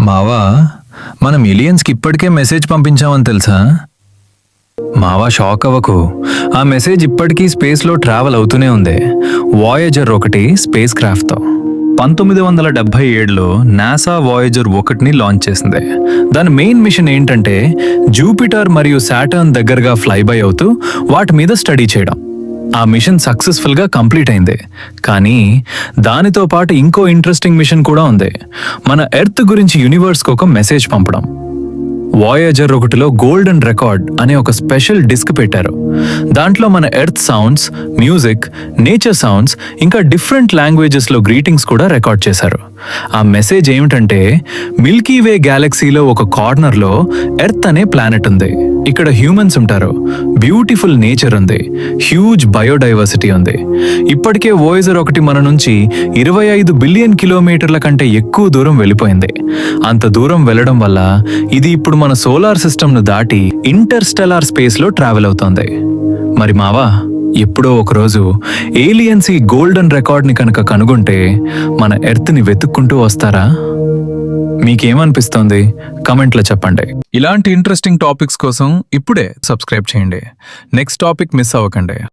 మావా, మనం ఎలియన్స్కి ఇప్పటికే మెసేజ్ పంపించామని తెలుసా? మావా, షాక్ అవ్వకు. ఆ మెసేజ్ ఇప్పటికీ స్పేస్లో ట్రావెల్ అవుతూనే ఉంది. వాయేజర్ 1 స్పేస్ క్రాఫ్ట్తో 1977లో నాసా వాయేజర్ 1ని లాంచ్ చేసింది. దాని మెయిన్ మిషన్ ఏంటంటే జూపిటర్ మరియు సాటర్న్ దగ్గరగా ఫ్లై బై అవుతూ వాటి మీద స్టడీ చేయడం. ఆ మిషన్ సక్సెస్ఫుల్గా కంప్లీట్ అయింది. కానీ దానితో పాటు ఇంకో ఇంట్రెస్టింగ్ మిషన్ కూడా ఉంది. మన ఎర్త్ గురించి యూనివర్స్కి ఒక మెసేజ్ పంపడం. వాయేజర్ 1లో గోల్డెన్ రికార్డ్ అనే ఒక స్పెషల్ డిస్క్ పెట్టారు. దాంట్లో మన earth sounds, music, nature sounds, ఇంకా డిఫరెంట్ లాంగ్వేజెస్లో గ్రీటింగ్స్ కూడా రికార్డ్ చేశారు. ఆ మెసేజ్ ఏమిటంటే మిల్కీవే గ్యాలక్సీలో ఒక కార్నర్లో ఎర్త్ అనే ప్లానెట్ ఉంది. ఇక్కడ హ్యూమన్స్ ఉంటారు, బ్యూటిఫుల్ నేచర్ ఉంది, హ్యూజ్ బయోడైవర్సిటీ ఉంది. ఇప్పటికే వాయేజర్ 1 మన నుంచి 25 బిలియన్ కిలోమీటర్ల కంటే ఎక్కువ దూరం వెళ్ళిపోయింది. అంత దూరం వెళ్ళడం వల్ల ఇది ఇప్పుడు మన సోలార్ సిస్టమ్ను దాటి ఇంటర్స్టెల్లార్ స్పేస్లో ట్రావెల్ అవుతోంది. మరి మావా, ఎప్పుడో ఒకరోజు ఏలియన్స్ ఈ గోల్డెన్ రికార్డ్ని కనుక కనుగొంటే మన ఎర్త్ని వెతుక్కుంటూ వస్తారా? మీకేమనిపిస్తోంది? కమెంట్లో చెప్పండి. ఇలాంటి ఇంట్రెస్టింగ్ టాపిక్స్ కోసం ఇప్పుడే సబ్స్క్రైబ్ చేయండి. నెక్స్ట్ టాపిక్ మిస్ అవ్వకండి.